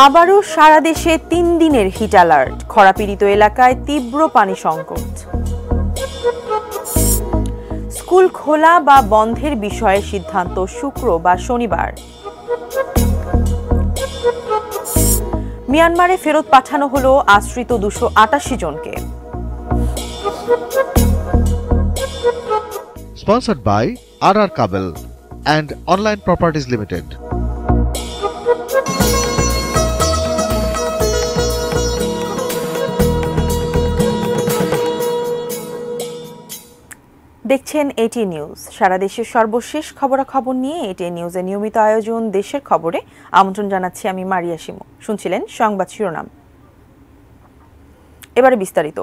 আবারও সারা দেশে ৩ দিনের হিট অ্যালার্ট, খরাপীড়িত এলাকায় তীব্র পানি সংকট। স্কুল খোলা বা বন্ধের বিষয়ে সিদ্ধান্ত শুক্র বা শনিবার। মিয়ানমারে ফেরত পাঠানো হলো আশ্রিত 288 জনকে। Sponsored by RR Kabel and Online Properties Limited. দেখছেন এটি নিউজ। সারা দেশের সর্বশেষ খবরাখবর নিয়ে এটি নিউজের নিয়মিত আয়োজন দেশের খবরে আমন্ত্রণ জানাচ্ছি আমি মারিয়া শিমু। শুনছিলেন সংবাদ শিরোনাম, এবারে বিস্তারিত।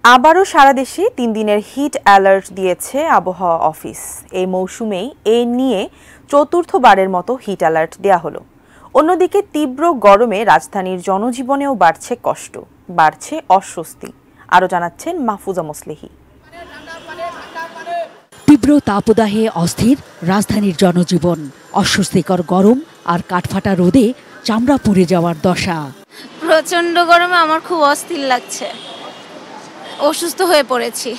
আবারও সারা দেশে 3 দিনের হিট অ্যালার্ট দিয়েছে আবহাওয়া অফিস। এই মৌসুমেই এ নিয়ে চতুর্থবারের মতো হিট অ্যালার্ট দেয়া হলো। অন্যদিকে তীব্র গরমে রাজধানীর জনজীবনেও বাড়ছে কষ্ট, বাড়ছে অস্বস্তি। আরও জানাচ্ছেন মাহফুজা মুসলিহি। তীব্র তাপদাহে অস্থির রাজধানীর জনজীবন, অস্বস্তিকর গরম আর কাঠফাটা রোদে চামড়া পুড়ে যাওয়ার দশা। প্রচন্ড গরমে আমার খুব অস্থির লাগছে, অসুস্থ হয়ে পড়েছি।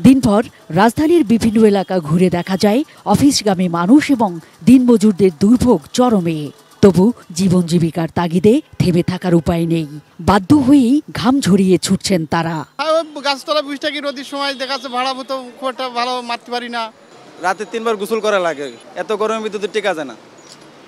দিনভর রাজধানীর বিভিন্ন এলাকা ঘুরে দেখা যায় অফিসগামী মানুষ এবং দিনমজুরদের দুর্ভোগ চরমে। তবু জীবন জীবিকার তাগিদে থেমে থাকার উপায় নেই, বাধ্য হয়েই ঘাম ঝরিয়ে ছুটছেন তারা। গাছতলা বুঝটা কি রোদের সময় দেখাচ্ছে ভাড়া মতো খুব একটা ভালো মারতে পারি না। রাতে 3 বার গোসল করা লাগে, এত গরমের ভিতরে টেকা যায় না।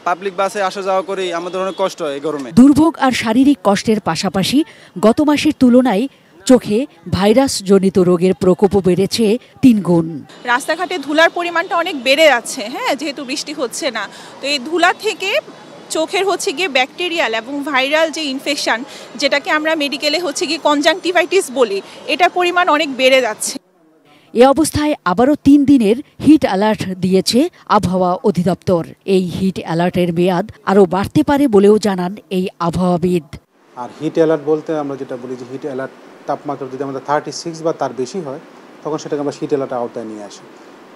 পাবলিক বাসে আসা যাওয়া করি, আমাদের অনেক কষ্ট হয় এই গরমে। দুর্ভোগ আর শারীরিক কষ্টের পাশাপাশি গত মাসের তুলনায় চোখে ভাইরাস জনিত রোগের প্রকোপও বেড়েছে 3 গুণ। রাস্তাঘাটে ধুলার পরিমাণটা অনেক বেড়ে যাচ্ছে, যেহেতু বৃষ্টি হচ্ছে না। তো এই ধুলা থেকে চোখের গিয়ে ব্যাকটেরিয়াল এবং ভাইরাল যে ইনফেকশন, যেটাকে আমরা মেডিকেলে গিয়ে কনজাংটিভাইটিস বলি, এটার পরিমাণ অনেক বেড়ে যাচ্ছে। এ অবস্থায় আবারও 3 দিনের হিট অ্যালার্ট দিয়েছে আবহাওয়া অধিদপ্তর। এই হিট অ্যালার্টের মেয়াদ আরও বাড়তে পারে বলেও জানান এই আবহাওয়াবিদ। আর হিট অ্যালার্ট বলতে আমরা যেটা বলি যে হিট অ্যালার্ট তাপমাত্রা যদি আমাদের 36 বা তার বেশি হয়, তখন সেটাকে আমরা হিট অ্যালার্টের আওতায় নিয়ে আসি।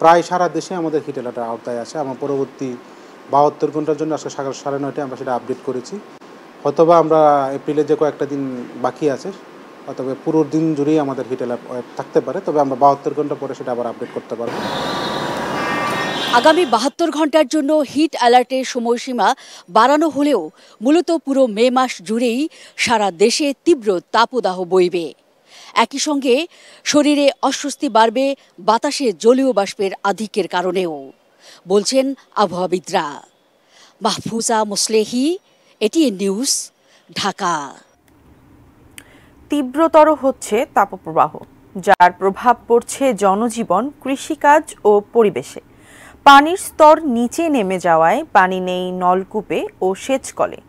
প্রায় সারা দেশে আমাদের হিট অ্যালার্টের আওতায় আছে। আমার পরবর্তী 72 ঘন্টার জন্য আজকে সকাল 9:30 আমরা সেটা আপডেট করেছি। হয়তোবা আমরা এপ্রিলে যে কয়েকটা দিন বাকি আছে, অথবা পুরো দিন জুড়েই আমাদের হিট অ্যালার্ট থাকতে পারে, তবে আমরা 72 ঘন্টা পরে সেটা আবার আপডেট করতে পারবো। আগামী 72 ঘন্টার জন্য হিট অ্যালার্টের সময়সীমা বাড়ানো হলেও মূলত পুরো মে মাস জুড়েই সারা দেশে তীব্র তাপদাহ বইবে। একই সঙ্গে শরীরে অস্বস্তি বাড়বে বাতাসে জলীয় বাষ্পের আধিক্যের কারণেও, বলছেন আবহাওয়াবিদরা। মাহফুজা মুসলেহি, এটিএন নিউজ, ঢাকা। তীব্রতর হচ্ছে তাপপ্রবাহ, যার প্রভাব পড়ছে জনজীবন, কৃষিকাজ ও পরিবেশে। পানির স্তর নিচে নেমে যাওয়ায় পানি নেই নলকূপে ও সেচ কলে।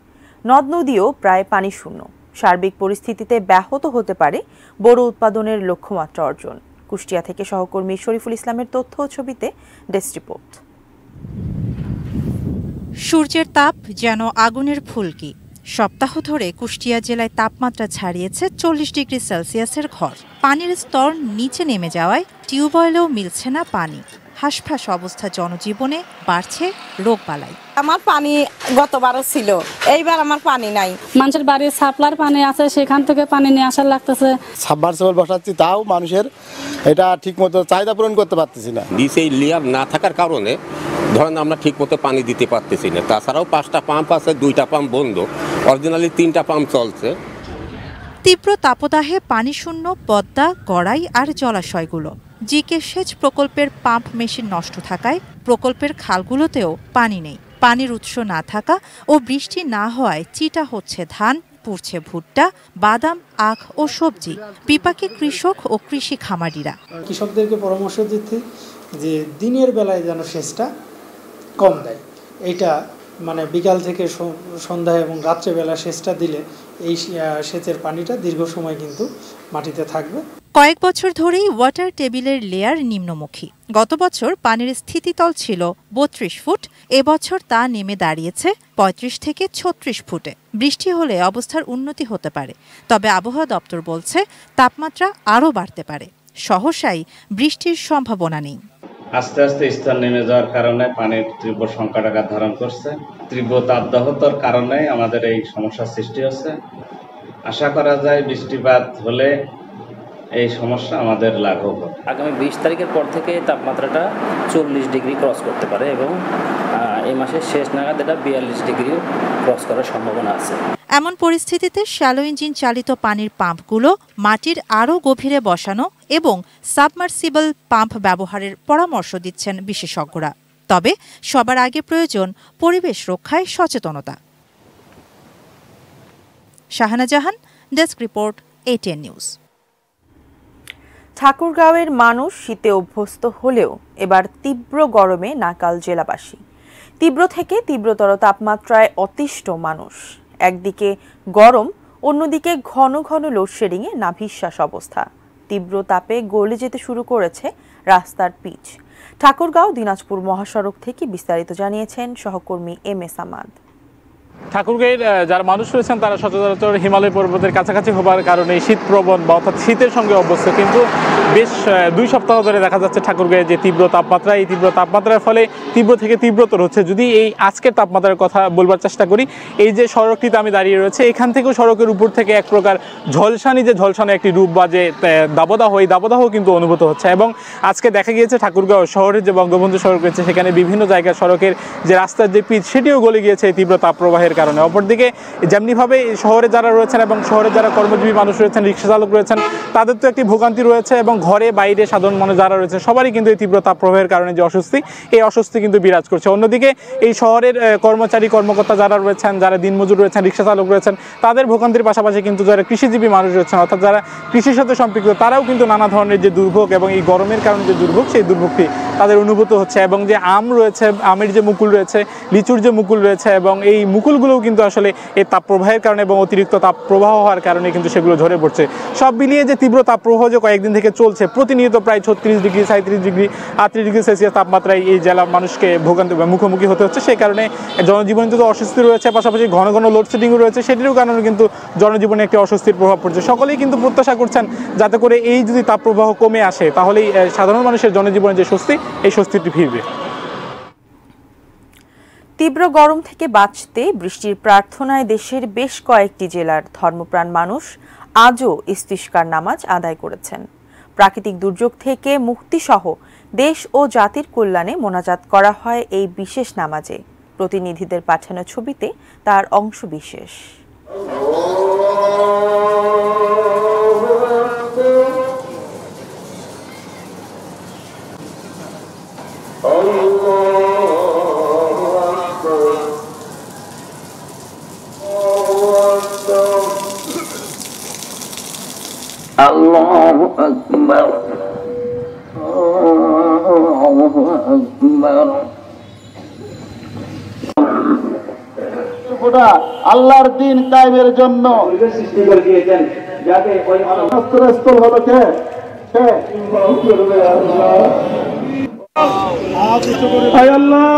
নদ নদীও প্রায় পানি শূন্য। সার্বিক পরিস্থিতিতে ব্যাহত হতে পারে বোরো উৎপাদনের লক্ষ্যমাত্রা অর্জন। কুষ্টিয়া থেকে সহকর্মী শরীফুল ইসলামের তথ্য ও ছবিতে ডেস্ক রিপোর্ট। সূর্যের তাপ যেন আগুনের ফুলকি। সপ্তাহ ধরে কুষ্টিয়া জেলায় তাপমাত্রা ছাড়িয়েছে 40 ডিগ্রি সেলসিয়াসের ঘর। পানির স্তর নিচে নেমে যাওয়ায় টিউবওয়েলেও মিলছে না পানি। হাঁসফাঁস অবস্থা জনজীবনে, বাড়ছে রোগবালাই। আমার পানি গতবারও ছিল, এইবার আমার পানি নাই। মানুষের বাড়ির সাপ্লার পানি আছে, সেখান থেকে পানি নিয়ে আসার লাগতেছে। সাবমার্সিবল বসাচ্ছি, তাও মানুষের এটা ঠিকমতো চাহিদা পূরণ করতে পারতেছি না। নিচে লেয়ার না থাকার কারণে ধরেন আমরা ঠিকমতো পানি দিতে পারতেছি না। তাছাড়াও 5টা পাম্প আছে, 2টা পাম্প বন্ধ, অরিজিনালি 3টা পাম্প চলছে। তীব্র তাপদাহে পানি শূন্য পদ্মা, গড়াই আর জলাশয়গুলো। জিকে সেচ প্রকল্পের পাম্প মেশিন নষ্ট থাকায় প্রকল্পের খালগুলোতেও পানি নেই। পানির উৎস না থাকা ও বৃষ্টি না হওয়ায় চিটা হচ্ছে ধান, পুড়ছে ভুট্টা, বাদাম, আখ ও সবজি। বিপাকে কৃষক ও কৃষি খামারিরা। কৃষকদেরকে পরামর্শ দিচ্ছি যে দিনের বেলায় যেন সেচটা কম দেয়। এইটা বিকাল থেকে সন্ধ্যা এবং রাত্রেবেলা সেচটা দিলে এই সেচের পানিটা দীর্ঘ সময় কিন্তু মাটিতে থাকবে। কয়েক বছর ধরেই ওয়াটার টেবিলের লেয়ার নিম্নমুখী। গত বছর পানির স্থিতিতল ছিল 32 ফুট, এবছর তা নেমে দাঁড়িয়েছে 35 থেকে 36 ফুটে। বৃষ্টি হলে অবস্থার উন্নতি হতে পারে, তবে আবহাওয়া দপ্তর বলছে তাপমাত্রা আরও বাড়তে পারে। সহসাই বৃষ্টির সম্ভাবনা নেই। আস্তে আস্তে স্তর নেমে যাওয়ার কারণে পানির তীব্র সংকট আকার ধারণ করছে। তীব্র তাপদাহতার কারণে আমাদের এই সমস্যার সৃষ্টি হচ্ছে। আশা করা যায় বৃষ্টিপাত হলে এই সমস্যা আমাদের লাঘব হবে। আগামী 20 তারিখের পর থেকে তাপমাত্রাটা 40 ডিগ্রি ক্রস করতে পারে এবং এই মাসের শেষ নাগাদ এটা 42 ডিগ্রিও ক্রস করার সম্ভাবনা আছে। এমন পরিস্থিতিতে শ্যালো ইঞ্জিন চালিত পানির পাম্পগুলো মাটির আরও গভীরে বসানো এবং সাবমার্সিবল পাম্প ব্যবহারের পরামর্শ দিচ্ছেন বিশেষজ্ঞরা। তবে সবার আগে প্রয়োজন পরিবেশ রক্ষায় সচেতনতা। শাহানা জাহান, ডেস্ক রিপোর্ট, ATN নিউজ। ঠাকুরগাঁওয়ের মানুষ শীতে অভ্যস্ত হলেও এবার তীব্র গরমে নাকাল জেলাবাসী। তীব্র থেকে তীব্রতর তাপমাত্রায় অতিষ্ঠ মানুষ। একদিকে গরম, অন্যদিকে ঘন ঘন লোডশেডিংয়ে নাভিশ্বাস অবস্থা। তীব্র তাপে গলে যেতে শুরু করেছে রাস্তার পিচ। ঠাকুরগাঁও দিনাজপুর মহাসড়ক থেকে বিস্তারিত জানিয়েছেন সহকর্মী MS আমাদ। ঠাকুরগাঁয়ের যারা মানুষ রয়েছেন তারা সচরাচর হিমালয় পর্বতের কাছাকাছি হবার কারণে শীতপ্রবণ বা অর্থাৎ শীতের সঙ্গে অভ্যস্ত, কিন্তু বেশ 2 সপ্তাহ ধরে দেখা যাচ্ছে ঠাকুরগাঁয়ে যে তীব্র তাপমাত্রা, এই তীব্র তাপমাত্রার ফলে তীব্র থেকে তীব্রতর হচ্ছে। যদি এই আজকের তাপমাত্রার কথা বলবার চেষ্টা করি, এই যে সড়কটিতে আমি দাঁড়িয়ে রয়েছে, এখান থেকেও সড়কের উপর থেকে এক প্রকার ঝলসানি, যে ঝলসানি একটি রূপ বা যে দাবদাহ, এই দাবদাহ কিন্তু অনুভূত হচ্ছে। এবং আজকে দেখা গিয়েছে ঠাকুরগাঁও শহরের যে বঙ্গবন্ধু সড়ক রয়েছে, সেখানে বিভিন্ন জায়গায় সড়কের যে রাস্তার যে পিচ, সেটিও গলে গিয়েছে এই তীব্র তাপপ্রবাহের কারণে। অপরদিকে যেমনিভাবে শহরে যারা রয়েছেন এবং শহরে যারা কর্মজীবী মানুষ রয়েছেন, রিক্সা চালক রয়েছেন, তাদের তো একটি ভোগান্তি রয়েছে এবং ঘরে বাইরে সাধারণ মানুষ যারা রয়েছে সবারই কিন্তু এই তীব্র তাপপ্রবাহের কারণে যে অস্বস্তি, এই অস্বস্তি কিন্তু বিরাজ করছে। অন্যদিকে এই শহরের কর্মচারী কর্মকর্তা যারা রয়েছেন, যারা দিনমজুর রয়েছেন, রিক্সা চালক রয়েছেন, তাদের ভোগান্তির পাশাপাশি কিন্তু যারা কৃষিজীবী মানুষ রয়েছেন, অর্থাৎ যারা কৃষির সাথে সম্পৃক্ত, তারাও কিন্তু নানা ধরনের যে দুর্ভোগ এবং এই গরমের কারণে যে দুর্ভোগ, সেই দুর্ভোগটি তাদের অনুভূত হচ্ছে। এবং যে আম রয়েছে, আমের যে মুকুল রয়েছে, লিচুর যে মুকুল রয়েছে, এবং এই মুকুলগুলোও কিন্তু আসলে এই তাপপ্রবাহের কারণে এবং অতিরিক্ত তাপপ্রবাহ হওয়ার কারণে কিন্তু সেগুলো ঝরে পড়ছে। সব মিলিয়ে যে তীব্র তাপপ্রবাহ যে কয়েকদিন থেকে চলছে, প্রতিনিয়ত প্রায় 36 ডিগ্রি, 37 ডিগ্রি, 38 ডিগ্রি সেলসিয়াস তাপমাত্রায় এই জেলা মানুষকে ভোগান্তি মুখোমুখি হতে হচ্ছে। সেই কারণে জনজীবনে তো অস্বস্তি রয়েছে, পাশাপাশি ঘন ঘন লোডশেডিংও রয়েছে, সেটিরও কারণে কিন্তু জনজীবনে একটি অস্বস্তির প্রভাব পড়ছে। সকলেই কিন্তু প্রত্যাশা করছেন যাতে করে এই যদি তাপপ্রবাহ কমে আসে, তাহলেই সাধারণ মানুষের জনজীবনে যে স্বস্তি, এই স্বস্তিটি ফিরবে। তীব্র গরম থেকে বাঁচতে বৃষ্টির প্রার্থনায় দেশের বেশ কয়েকটি জেলার ধর্মপ্রাণ মানুষ আজও ইস্তিসকার নামাজ আদায় করেছেন। প্রাকৃতিক দুর্যোগ থেকে মুক্তিসহ দেশ ও জাতির কল্যাণে মোনাজাত করা হয় এই বিশেষ নামাজে। প্রতিনিধিদের পাঠানো ছবিতে তার অংশ বিশেষ। Allahu Akbar, Allahu Akbar. আল্লাহর দিন কায়েমের জন্য সৃষ্টি করে দিয়েছেন, যাতে ওই অনস্তস্থল হলো কে আল্লাহ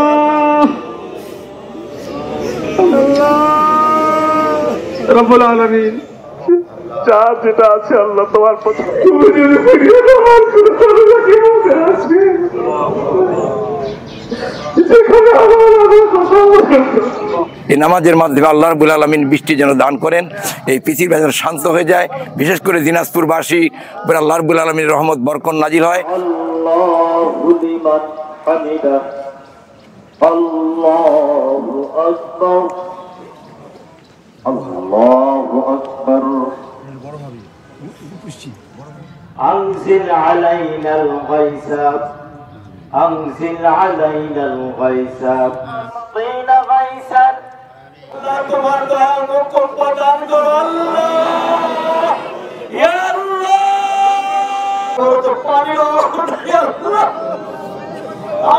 রব্বুল আলামিন। যা যেটা আছে আল্লাহ তোমার প্রতি, তুমি যদি ফিরিয়ে দাও আর কোনো করুণা কি মুখে আসবে, যেখানে আমার কথা বলবে। এই নামাজের মাধ্যমে আল্লাহ রাব্বুল আলামিন বৃষ্টি যেন দান করেন, এই পৃথিবী যেন শান্ত হয়ে যায়, বিশেষ করে দিনাজপুরবাসী উপর আল্লাহ রাব্বুল আলামিনের রহমত বরকত নাজিল হয়। আল্লাহু লিমান হামিদা, আল্লাহু আকবার, আল্লাহু আকবার। أنزل علينا الغيث، أنزل علينا الغيث، أعطينا غيثا। لا تمرضى مقبض الله يا الله، يا الله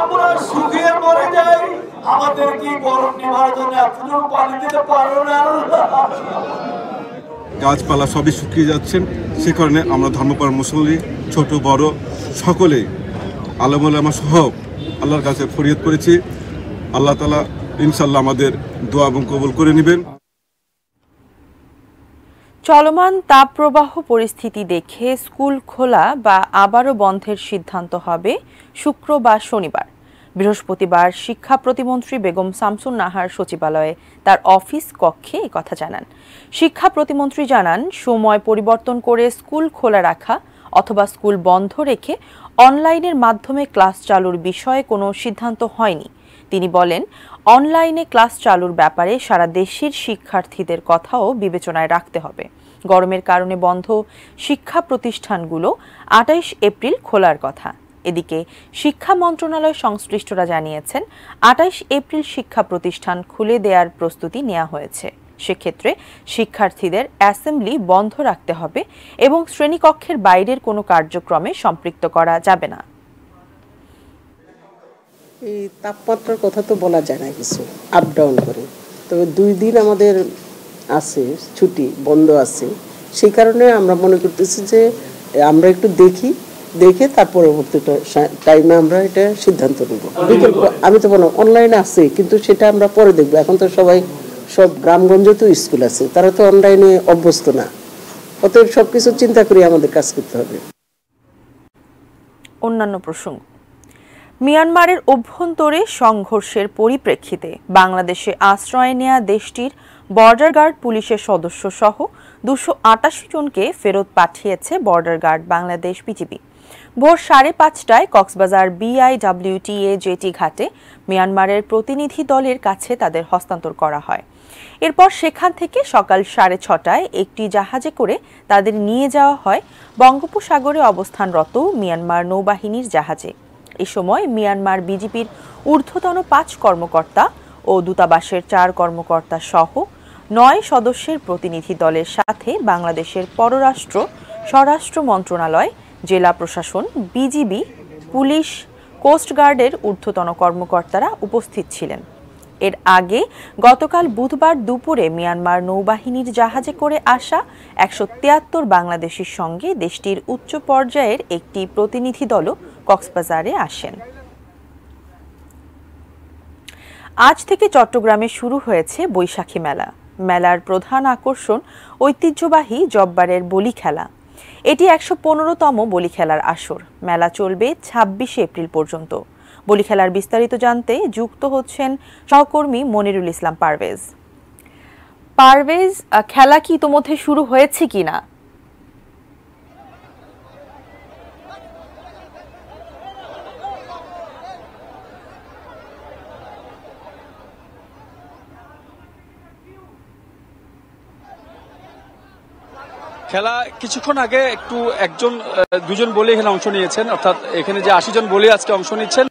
আমরা শুকিয়ে মরে যাই, আমাদের কি গরম নিভার জন্য এতটুকু পানি দিতে পারো না? গাছপালা সবই শুকিয়ে যাচ্ছেন, সে কারণে আমরা ধর্মপ্রাণ মুসল্লি ছোট বড় সকলেই আলেম সহ আল্লাহর কাছে ফরিয়াদ করেছি। আল্লাহ তাআলা ইনশাআল্লাহ আমাদের দোয়া এবং কবুল করে নেবেন। চলমান তাপপ্রবাহ পরিস্থিতি দেখে স্কুল খোলা বা আবারও বন্ধের সিদ্ধান্ত হবে শুক্র বা শনিবার। বৃহস্পতিবার শিক্ষা প্রতিমন্ত্রী বেগম শামসুন নাহার সচিবালয়ে তার অফিস কক্ষে একথা জানান। শিক্ষা প্রতিমন্ত্রী জানান, সময় পরিবর্তন করে স্কুল খোলা রাখা অথবা স্কুল বন্ধ রেখে অনলাইনের মাধ্যমে ক্লাস চালুর বিষয়ে কোনো সিদ্ধান্ত হয়নি। তিনি বলেন, অনলাইনে ক্লাস চালুর ব্যাপারে সারা দেশের শিক্ষার্থীদের কথাও বিবেচনায় রাখতে হবে। গরমের কারণে বন্ধ শিক্ষা প্রতিষ্ঠানগুলো ২৮ এপ্রিল খোলার কথা। এদিকে শিক্ষা মন্ত্রণালয় সংশ্লিষ্টরা জানিয়েছেন, ২৮ এপ্রিল শিক্ষা প্রতিষ্ঠান খুলে দেওয়ার প্রস্তুতি নেওয়া হয়েছে। সেক্ষেত্রে শিক্ষার্থীদের অ্যাসেম্বলি বন্ধ রাখতে হবে এবং শ্রেণীকক্ষের বাইরের কোনো কার্যক্রমে সম্পৃক্ত করা যাবে না। এই তাপমাত্রার কথা তো বলা যায় না কিছু, আপ ডাউন করে, তবে 2 দিন আমাদের আছে ছুটি, বন্ধ আছে। সেই কারণে আমরা মনে করতেছি যে আমরা একটু দেখে তার পরবর্তী টাইমে আমরা এটা সিদ্ধান্ত নেব। বিকল্প আমি তো বললাম অনলাইনে আছে, কিন্তু সেটা আমরা পরে দেখবো। এখন তো সব গ্রামগঞ্জে তো স্কুল আছে, তারা তো অনলাইনে অভ্যস্ত না, অতএব সবকিছু চিন্তা করে আমাদের কাজ করতে হবে। অন্যান্য প্রসঙ্গ, মিয়ানমারের অভ্যন্তরে সংঘর্ষের পরিপ্রেক্ষিতে বাংলাদেশে আশ্রয় নেয়া দেশটির বর্ডার গার্ড পুলিশের সদস্য সহ 288 জনকে ফেরত পাঠিয়েছে বর্ডার গার্ড বাংলাদেশ বিজিবি। ভোর 5:30টায় কক্সবাজার BIWTA জেটি ঘাটে মিয়ানমারের প্রতিনিধি দলের কাছে তাদের হস্তান্তর করা হয়। এরপর সেখান থেকে সকাল 6:30টায় একটি জাহাজে করে তাদের নিয়ে যাওয়া হয় বঙ্গোপসাগরে অবস্থানরত মিয়ানমার নৌবাহিনীর জাহাজে। এই সময় মিয়ানমার বিজিবির ঊর্ধ্বতন 5 কর্মকর্তা ও দূতাবাসের 4 কর্মকর্তা সহ 9 সদস্যের প্রতিনিধি দলের সাথে বাংলাদেশের পররাষ্ট্র, স্বরাষ্ট্র মন্ত্রণালয়, জেলা প্রশাসন, বিজিবি, পুলিশ, কোস্টগার্ডের ঊর্ধ্বতন কর্মকর্তারা উপস্থিত ছিলেন। এর আগে গতকাল বুধবার দুপুরে মিয়ানমার নৌবাহিনীর জাহাজে করে আসা 173 বাংলাদেশির সঙ্গে দেশটির উচ্চ পর্যায়ের একটি প্রতিনিধি দলও কক্সবাজারে আসেন। আজ থেকে চট্টগ্রামে শুরু হয়েছে বৈশাখী মেলা। মেলার প্রধান আকর্ষণ ঐতিহ্যবাহী জব্বারের বলি খেলা। এটি 115তম বলি খেলার আসর। মেলা চলবে 26 এপ্রিল পর্যন্ত। বলি খেলার বিস্তারিত জানতে যুক্ত হচ্ছেন সহকর্মী মনিরুল ইসলাম পারভেজ। পারভেজ, খেলা কি ইতোমধ্যে শুরু হয়েছে কিনা? খেলা কিছুক্ষণ আগে দুজন বলি এখানে অংশ নিয়েছেন, অর্থাৎ এখানে যে 80 জন বলি আজকে অংশ নিচ্ছেন,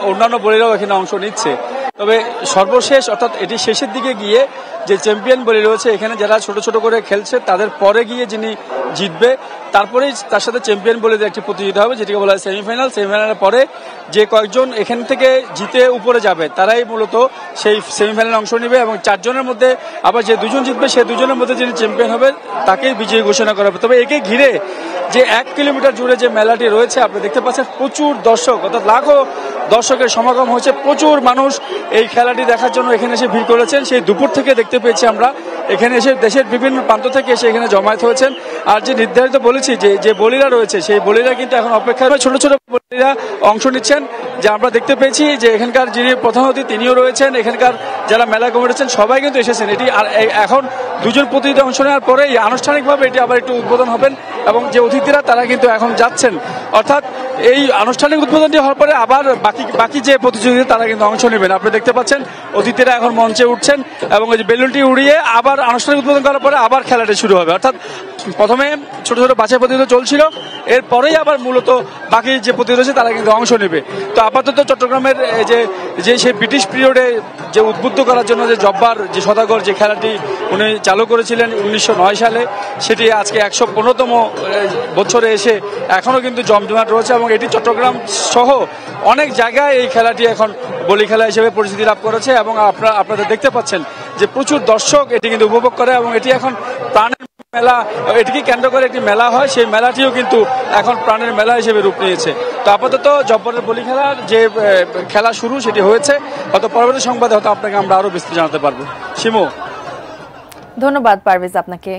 অন্যান্য বলিরাও এখানে অংশ নিচ্ছে। তবে সর্বশেষ অর্থাৎ এটি শেষের দিকে গিয়ে যে চ্যাম্পিয়ন বলি রয়েছে, এখানে যারা ছোট ছোট করে খেলছে তাদের পরে গিয়ে যিনি জিতবে তারপরেই তার সাথে চ্যাম্পিয়ন বলিদের একটি প্রতিযোগিতা হবে, যেটিকে বলা হয় সেমিফাইনাল। সেমিফাইনালের পরে যে কয়েকজন এখান থেকে জিতে উপরে যাবে তারাই মূলত সেই সেমিফাইনালে অংশ নেবে এবং 4 জনের মধ্যে আবার যে 2জন জিতবে সেই 2জনের মধ্যে যিনি চ্যাম্পিয়ন হবে তাকেই বিজয়ী ঘোষণা করা হবে। তবে একে ঘিরে যে 1 কিলোমিটার জুড়ে যে মেলাটি রয়েছে, আপনি দেখতে পাচ্ছেন প্রচুর দর্শক, অর্থাৎ লাখো দর্শকের সমাগম হয়েছে। প্রচুর মানুষ এই খেলাটি দেখার জন্য এখানে এসে ভিড় করেছেন। সেই দুপুর থেকে দেখতে পেয়েছি আমরা, এখানে এসে দেশের বিভিন্ন প্রান্ত থেকে এসে এখানে জমায়েত হয়েছেন। আর যে নির্ধারিত বলেছি যে বলিরা রয়েছে, সেই বলিরা কিন্তু এখন অপেক্ষায় ছোট ছোট বলিরা অংশ নিচ্ছেন। যে আমরা দেখতে পেয়েছি যে এখানকার যিনি প্রধান অতিথি তিনিও রয়েছেন, এখানকার যারা মেলা কমিটি আছেন সবাই কিন্তু এসেছেন। এটি আর এখন 2জন প্রতিনিধি অংশ নেওয়ার পরেই আনুষ্ঠানিকভাবে এটি আবার একটু উদ্বোধন হবেন এবং যে অতিথিরা তারা কিন্তু এখন যাচ্ছেন। অর্থাৎ এই আনুষ্ঠানিক উদ্বোধনটি হওয়ার পরে আবার বাকি যে প্রতিযোগিতা তারা কিন্তু অংশ নেবেন। আপনি দেখতে পাচ্ছেন অতিথিরা এখন মঞ্চে উঠছেন এবং এই যে বেলুনটি উড়িয়ে আবার আনুষ্ঠানিক উদ্বোধন করার পরে আবার খেলাটি শুরু হবে। অর্থাৎ প্রথমে ছোট ছোট বাছাই প্রতিযোগিতা চলছিল, এরপরেই আবার মূলত বাকি যে প্রতিযোগিতা রয়েছে তারা কিন্তু অংশ নেবে। তো আপাতত চট্টগ্রামের যে সেই ব্রিটিশ পিরিয়ডে যে উদ্বুদ্ধ করার জন্য যে জব্বার যে সদাগর যে খেলাটি উনি চালু করেছিলেন 1909 সালে, সেটি আজকে 115তম বছরে এসে এখনও কিন্তু জমজমাট রয়েছে এবং এটি চট্টগ্রাম সহ অনেক জায়গায় এই খেলাটি এখন বলি খেলা হিসেবে পরিচিতি লাভ করেছে এবং আপনাদের দেখতে পাচ্ছেন যে প্রচুর দর্শক এটি কিন্তু উপভোগ করে এবং এটি এখন প্রাণের মেলা, এটিকে কেন্দ্র করে একটি মেলা হয়, সেই মেলাটিও কিন্তু এখন প্রাণের মেলা হিসেবে রূপ নিয়েছে। তো আপাতত জব্বরের বলি খেলার যে খেলা শুরু সেটি হয়েছে, হয়তো পরবর্তী সংবাদে হয়তো আপনাকে আমরা আরো বিস্তারিত জানাতে পারবো। শিমু। ধন্যবাদ পারভেজ আপনাকে।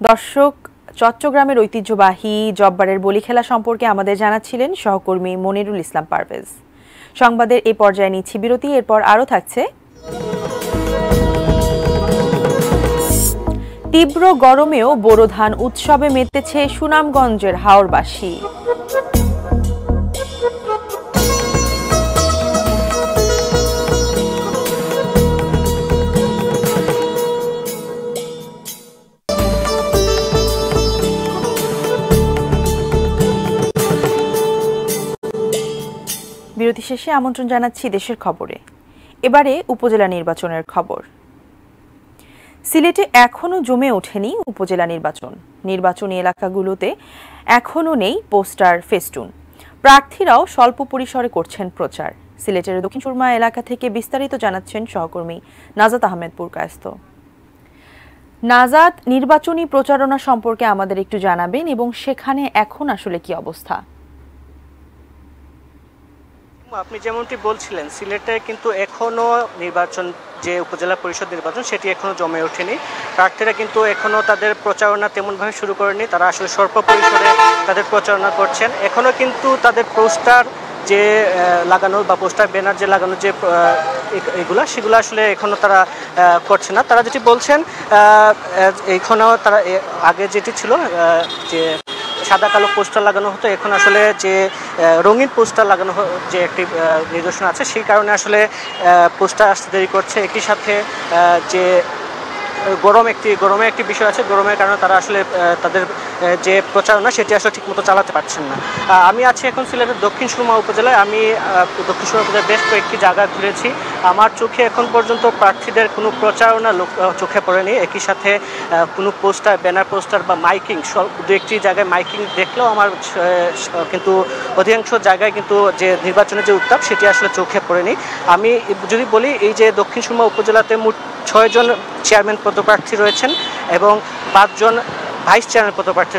দর্শক, চট্টগ্রামের ঐতিহ্যবাহী জব্বারের বলি খেলা সম্পর্কে আমাদের জানাচ্ছিলেন সহকর্মী মনিরুল ইসলাম পারভেজ। সংবাদের এই পর্যায়ে নিচ্ছি বিরতি, এরপর আরও থাকছে। তীব্র গরমেও বোরো ধান উৎসবে মেতেছে সুনামগঞ্জের হাওরবাসী। বিরতি শেষে আমন্ত্রণ জানাচ্ছি দেশের খবরে। এবারে উপজেলা নির্বাচনের খবর। সিলেটে এখনও জমে ওঠেনি উপজেলা নির্বাচন। নির্বাচনী এলাকাগুলোতে এখনও নেই পোস্টার, ফেস্টুন। প্রার্থীরাও স্বল্প পরিসরে করছেন প্রচার। সিলেটের দক্ষিণ সুরমা এলাকা থেকে বিস্তারিত জানাচ্ছেন সহকর্মী নাজাত আহমেদ পুরকায়স্ত। নাজাত, নির্বাচনী প্রচারণা সম্পর্কে আমাদের একটু জানাবেন এবং সেখানে এখন আসলে কি অবস্থা? আপনি যেমনটি বলছিলেন, সিলেটে কিন্তু এখনো নির্বাচন, যে উপজেলা পরিষদ নির্বাচন, সেটি এখনো জমে ওঠেনি। প্রার্থীরা কিন্তু এখনো তাদের প্রচারণা তেমনভাবে শুরু করেনি। তারা আসলে স্বল্প পরিসরে তাদের প্রচারণা করছেন। এখনো কিন্তু তাদের পোস্টার যে লাগানো বা পোস্টার ব্যানার যে লাগানো যে এগুলা, সেগুলো আসলে এখনো তারা করছে না। তারা যেটি বলছেন, এখনও তারা আগে যেটি ছিল যে সাদা কালো পোস্টার লাগানো হতো, এখন আসলে যে রঙিন পোস্টার লাগানো যে একটি নিদর্শন আছে, সেই কারণে আসলে পোস্টার আসতে দেরি করছে। একই সাথে যে গরমের একটি বিষয় আছে, গরমের কারণে তারা আসলে তাদের যে প্রচারণা সেটি আসলে ঠিকমতো চালাতে পারছেন না। আমি আছি এখন সিলেটের দক্ষিণ সুরমা উপজেলায়। আমি দক্ষিণ সুরমা উপজেলায় বেশ কয়েকটি জায়গা ঘুরেছি। আমার চোখে এখন পর্যন্ত প্রার্থীদের কোনো প্রচারণা চোখে পড়েনি। একই সাথে কোনো পোস্টার, ব্যানার পোস্টার বা মাইকিং, দু একটি জায়গায় মাইকিং দেখলেও আমার কিন্তু অধিকাংশ জায়গায় কিন্তু যে নির্বাচনের যে উত্তাপ, সেটি আসলে চোখে পড়েনি। আমি যদি বলি, এই যে দক্ষিণ সুরমা উপজেলাতে মোট 6 জন চেয়ারম্যান পদপ্রার্থী রয়েছেন এবং 5 জন ভাইস চেয়ারম্যান পদপ্রার্থী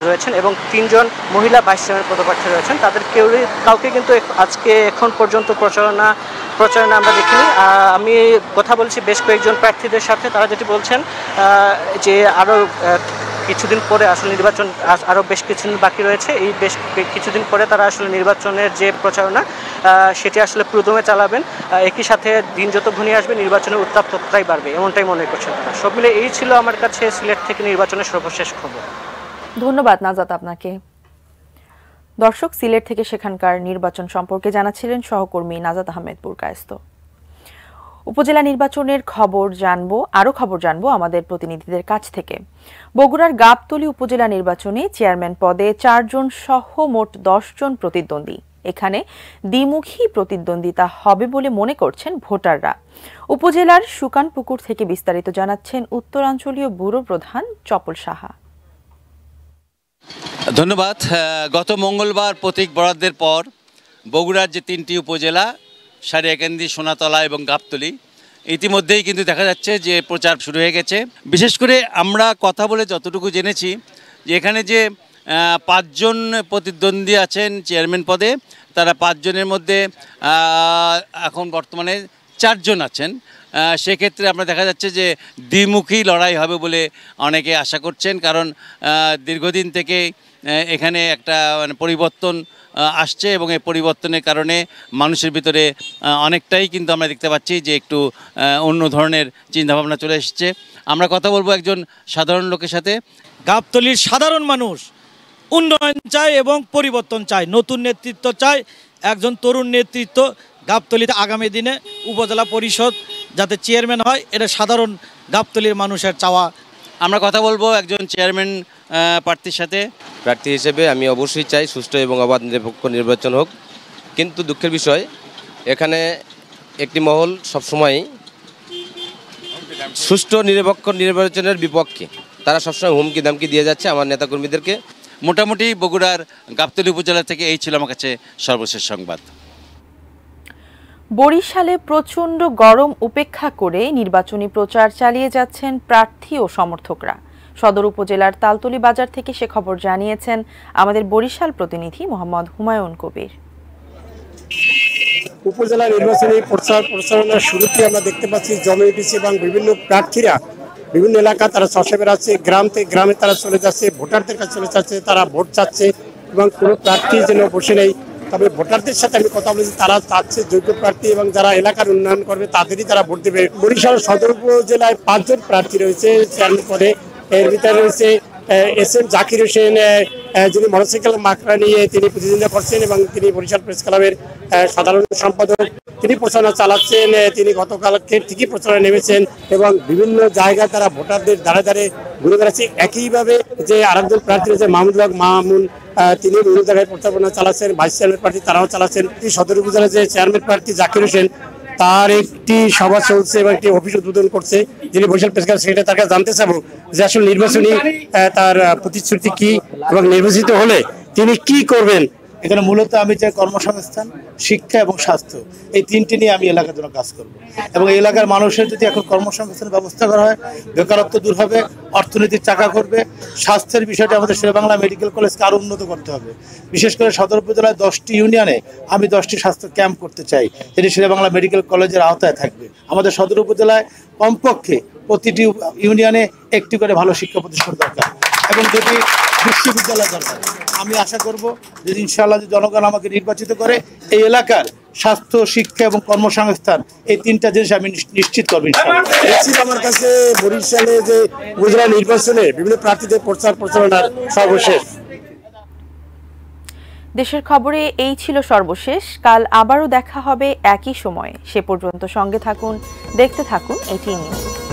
রয়েছেন এবং 3 জন মহিলা ভাইস চেয়ারম্যান পদপ্রার্থী রয়েছেন। তাদের কাউকে কিন্তু আজকে এখন পর্যন্ত প্রচারণা আমরা দেখিনি। আমি কথা বলছি বেশ কয়েকজন প্রার্থীদের সাথে। তারা যেটি বলছেন যে আরও কিছুদিন পরে আসলে নির্বাচন, আরও বেশ কিছুদিন বাকি রয়েছে। এই বেশ কিছুদিন পরে তারা আসলে নির্বাচনের যে প্রচারণা সেটি আসলে পুরোদমে চালাবেন। একই সাথে দিন যত ঘনিয়ে আসবে, নির্বাচনের উত্তাপ ততটাই বাড়বে, এমনটাই মনে করছেন তারা। সব মিলে এই ছিল আমার কাছে সিলেট থেকে নির্বাচনের সর্বশেষ খবর। ধন্যবাদ নাজাত আপনাকে। দর্শক, সিলেট থেকে সেখানকার নির্বাচন সম্পর্কে জানাচ্ছিলেন সহকর্মী নাজাত আহমেদ পুরকায়স্ত। উপজেলা নির্বাচনের আরও খবর জানবো আমাদের প্রতিনিধিদের কাছ থেকে। বগুড়ার গাবতলী উপজেলা নির্বাচনে চেয়ারম্যান পদে 4 জন সহ মোট 10 জন প্রতিদ্বন্দ্বী। এখানে দ্বিমুখী প্রতিদ্বন্দ্বিতা হবে বলে মনে করছেন ভোটাররা। উপজেলার সুকানপুকুর থেকে বিস্তারিত জানাচ্ছেন উত্তরাঞ্চলীয় ব্যুরো প্রধান চপল সাহা। ধন্যবাদ। গত মঙ্গলবার প্রতীক বরাদ্দের পর বগুড়ার যে 3টি উপজেলা, সারিয়াকান্দি, সোনাতলা এবং গাবতলী, ইতিমধ্যেই কিন্তু দেখা যাচ্ছে যে প্রচার শুরু হয়ে গেছে। বিশেষ করে আমরা কথা বলে যতটুকু জেনেছি যে এখানে যে 5 জন প্রতিদ্বন্দ্বী আছেন চেয়ারম্যান পদে, তারা 5 জনের মধ্যে এখন বর্তমানে 4 জন আছেন। সেক্ষেত্রে আমরা দেখা যাচ্ছে যে দ্বিমুখী লড়াই হবে বলে অনেকে আশা করছেন, কারণ দীর্ঘদিন থেকে এখানে একটা পরিবর্তন আসছে এবং এই পরিবর্তনের কারণে মানুষের ভিতরে অনেকটাই কিন্তু আমরা দেখতে পাচ্ছি যে একটু অন্য ধরনের চিন্তাভাবনা চলে এসেছে। আমরা কথা বলবো একজন সাধারণ লোকের সাথে। গাবতলীর সাধারণ মানুষ উন্নয়ন চায় এবং পরিবর্তন চায়, নতুন নেতৃত্ব চায়, একজন তরুণ নেতৃত্ব। গাবতলীতে আগামী দিনে উপজেলা পরিষদ যাতে চেয়ারম্যান হয়, এটা সাধারণ গাবতলীর মানুষের চাওয়া। আমরা কথা বলবো একজন চেয়ারম্যান প্রার্থীর সাথে। প্রার্থী হিসেবে আমি অবশ্যই চাই সুষ্ঠু এবং অবাধ নিরপেক্ষ নির্বাচন হোক, কিন্তু দুঃখের বিষয় এখানে একটি মহল সবসময় সুষ্ঠু নিরপেক্ষ নির্বাচনের বিপক্ষে। তারা সবসময় হুমকি দামকি দিয়ে যাচ্ছে আমার নেতাকর্মীদেরকে। মোটামুটি বগুড়ার গাবতলী উপজেলা থেকে এই ছিল আমার কাছে সর্বশেষ সংবাদ। বরিশালে প্রচণ্ড গরম উপেক্ষা করে নির্বাচনী প্রচার চালিয়ে যাচ্ছেন প্রার্থী ও সমর্থকরা। সদর উপজেলার তালতলী বাজার থেকে সে খবর জানিয়েছেন আমাদের বরিশাল প্রতিনিধি মোহাম্মদ হুমায়ুন কবির। উপজেলা নির্বাচনী প্রচারণার শুরুতে আমরা দেখতে পাচ্ছি জমে উঠেছে এবং বিভিন্ন প্রার্থীরা বিভিন্ন এলাকা তারা চষে বেড়াচ্ছে, গ্রাম থেকে গ্রামে তারা চলে যাচ্ছে, ভোটারদের কাছে চলে যাচ্ছে, তারা ভোট চাচ্ছে এবং কোনো প্রার্থী যেন বসে নেই। তবে ভোটারদের সাথে আমি কথা বলেছি, তারা চাচ্ছে যোগ্য প্রার্থী এবং যারা এলাকার উন্নয়ন করবে তাদেরই তারা ভোট দেবে। বরিশাল সদর উপজেলায় 5 জন প্রার্থী রয়েছে চেয়ারম্যান পদে। এর ভিতরে রয়েছে SM জাকির হোসেন, যিনি মোটরসাইকেল মাকড়া নিয়ে তিনি প্রতিদ্বন্দ্বিতা করছেন এবং তিনি বরিশাল প্রেস ক্লাবের সাধারণ সম্পাদক। তিনি প্রচারণা চালাচ্ছেন, তিনি গতকালকে ঠিকই প্রচারণা নেমেছেন এবং বিভিন্ন জায়গায় তারা ভোটারদের দ্বারে দ্বারে ঘুরে বেড়াচ্ছে। একইভাবে যে আরেকজন প্রার্থী রয়েছে মাহমুদুল হক মামুন, তিনি বিভিন্ন জায়গায় প্রচারণা চালাচ্ছেন। ভাইস চেয়ারম্যান প্রার্থী তারাও চালাচ্ছেন। সদর উপজেলার যে চেয়ারম্যান প্রার্থী জাকির হোসেন, তার একটি সভা চলছে এবং একটি অফিস উদ্বোধন করছে। যিনি বরিশাল প্রেস ক্লাব সেটা তার কাছে জানতে চাবো যে আসলে নির্বাচনী তার প্রতিশ্রুতি কি এবং নির্বাচিত হলে তিনি কি করবেন। এখানে মূলত আমি চাই কর্মসংস্থান, শিক্ষা এবং স্বাস্থ্য, এই তিনটি নিয়ে আমি এলাকার জন্য কাজ করব এবং এই এলাকার মানুষের যদি এখন কর্মসংস্থানের ব্যবস্থা করা হয়, বেকারত্ব দূর হবে, অর্থনীতির চাকা করবে। স্বাস্থ্যের বিষয়টা আমাদের শেরেবাংলা মেডিকেল কলেজকে আরও উন্নত করতে হবে। বিশেষ করে সদর উপজেলায় 10টি ইউনিয়নে আমি 10টি স্বাস্থ্য ক্যাম্প করতে চাই, যেটি শেরেবাংলা মেডিকেল কলেজের আওতায় থাকবে। আমাদের সদর উপজেলায় কমপক্ষে প্রতিটি ইউনিয়নে একটি করে ভালো শিক্ষা প্রতিষ্ঠান দরকার এবং যদি বিশ্ববিদ্যালয় দরকার। আমি আশা করব যে ইনশাআল্লাহ যদি জনগণ আমাকে নির্বাচিত করে, এই এলাকার স্বাস্থ্য, শিক্ষা এবং কর্মসংস্থান, এই তিনটা জিনিস আমি নিশ্চিত করব ইনশাআল্লাহ। আমার কাছে বরিশালে যে উপজেলা নির্বাচনে বিভিন্ন প্রার্থীদের প্রচারণার সর্বশেষ। দেশের খবরে এই ছিল সর্বশেষ। কাল আবারও দেখা হবে একই সময়ে। সে পর্যন্ত সঙ্গে থাকুন, দেখতে থাকুন ATN নিউজ।